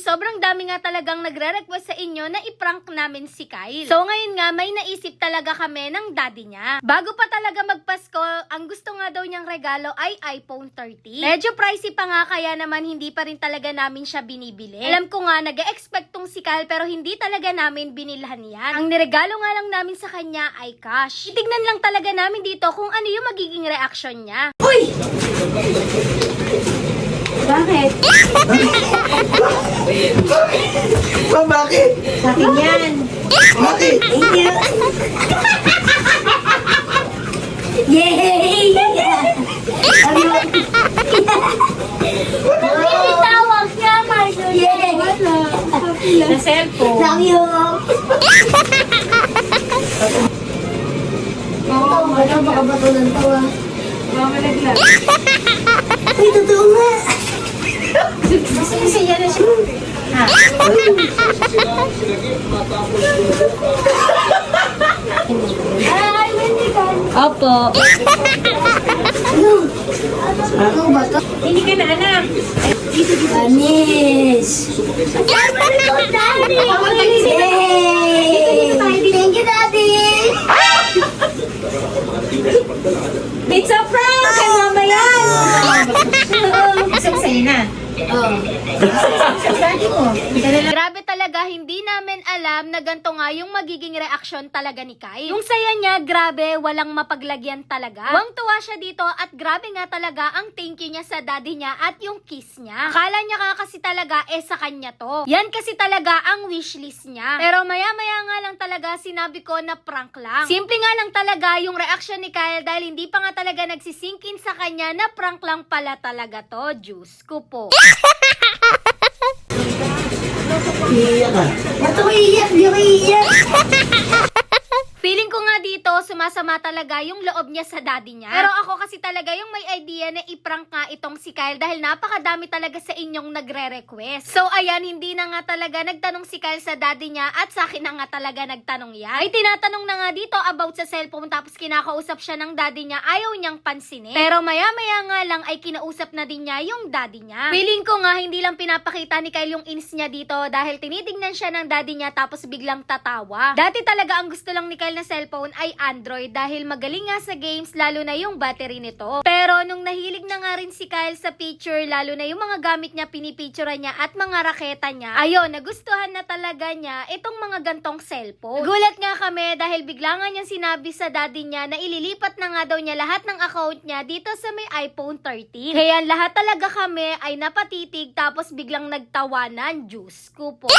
sobrang dami nga talagang nagre-request sa inyo na i-prank namin si Kyle. So ngayon nga, may naisip talaga kami ng daddy niya. Bago pa talaga magpasko, ang gusto nga daw niyang regalo ay iPhone 13. Medyo pricey pa nga, kaya naman hindi pa rin talaga namin siya binibili. Alam ko nga, nag-e-expect tong si Kyle pero hindi talaga namin binilhan yan. Ang niregalo nga lang namin sa kanya ay cash. Itignan lang talaga namin dito kung ano yung magiging reaction niya. Uy! Bakit? Bakit? Sa akin yan. Bakit? Thank you. Yay! Sabi mo. Tawag siya, Marjorie. Yay! Na cellphone. Love you. Baka bato ng tawa. Mamalaglag. Uy, totoo nga. Masaya na siya. Ha? Ay, mandigan. Opo. Ano? Ano ba ito? Hindi ka na anak. Anis. Yay! Thank you, Daddy. It's a prank! Kay mama yan! Isang sa'yo na. Oo. Grabe talaga, hindi namin alam na ganito nga yung magiging reaksyon talaga ni Kai. Yung saya niya, grabe, walang mapaglagyan talaga. Tuwang-tuwa siya dito at grabe nga talaga ang thank you niya sa daddy niya at yung kiss niya. Akala niya ka kasi talaga sa kanya to. Yan kasi talaga ang wishlist niya. Pero maya-maya nga lang talaga sinabi ko na prank lang. Simple nga lang talaga yung reaksyon ni Kyle dahil hindi pa nga talaga nagsisink in sa kanya na prank lang pala talaga to. Diyos ko po. Iiyak ka. Ba't ako iiyak? Di ako iiyak. Feeling ko nga dito, sumasama talaga yung loob niya sa daddy niya. Pero ako kasi talaga yung may idea na i-prank nga itong si Kyle dahil napakadami talaga sa inyong nagre-request. So ayan, hindi na nga talaga nagtanong si Kyle sa daddy niya at sa akin na nga talaga nagtanong yan. Ay tinatanong na nga dito about sa cellphone tapos kinakausap siya ng daddy niya, ayaw niyang pansinin. Pero maya-maya nga lang ay kinausap na din niya yung daddy niya. Feeling ko nga hindi lang pinapakita ni Kyle yung ins niya dito dahil tinitignan siya ng daddy niya tapos biglang tatawa. Dati talaga ang gusto lang ni Kyle na cellphone ay Android dahil magaling nga sa games lalo na yung battery nito. Pero nung nahilig na nga rin si Kyle sa picture lalo na yung mga gamit niya, pinipicturean niya at mga raketa niya, ayun, nagustuhan na talaga niya itong mga gantong cellphone. Gulat nga kami dahil bigla nga niya sinabi sa daddy niya na ililipat na nga daw niya lahat ng account niya dito sa may iPhone 13. Kaya lahat talaga kami ay napatitig tapos biglang nagtawanan. Diyos ko po.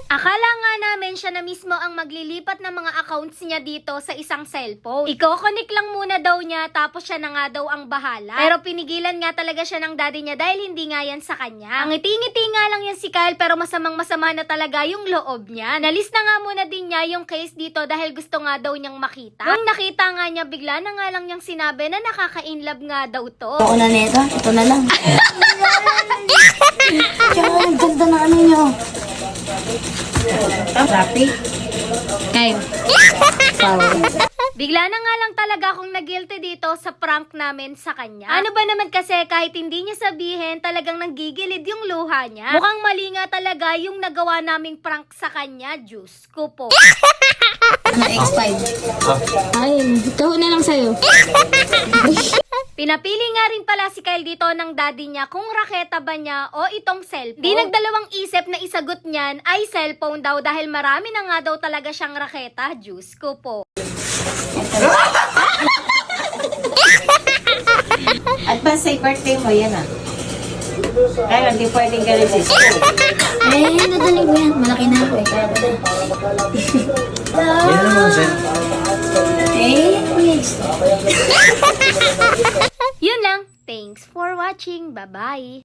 Akala nga namin siya na mismo ang maglilipat ng mga accounts niya dito sa isang cellphone. Iko-connect lang muna daw niya tapos siya na nga daw ang bahala. Pero pinigilan nga talaga siya ng daddy niya dahil hindi nga yan sa kanya. Ang ngiti-ngiti nga lang yan si Kyle pero masamang-masama na talaga yung loob niya. Nalis na nga muna din niya yung case dito dahil gusto nga daw niyang makita. Nung nakita nga niya, bigla na nga lang niyang sinabi na nakaka-inlove nga daw to. Ako na nito. Ito na lang. Tsaka ang ganda na ano nyo. Rapi. Kyle. Bigla na nga lang talaga akong nag-guilty dito sa prank namin sa kanya. Ano ba naman kasi kahit hindi niya sabihin, talagang nanggigilid yung luha niya. Mukhang mali nga talaga yung nagawa naming prank sa kanya. Diyos ko po. Ano, X5? Ay, ikaw na lang sa'yo. Pinapili nga rin pala si Kyle dito ng daddy niya kung raketa ba niya o itong cellphone. Di nagdalawang isip na isagot niyan ay cellphone daw dahil marami na nga daw talaga siyang raketa. Diyos ko po. At ba sa birthday mo, yan ah. Kaya hindi pwedeng galing sa school. Eh, nadaling mo yan. Malaki na ako eh. Kaya ba na? Yan naman, sir. Eh, yes. Yun lang. Thanks for watching. Bye-bye.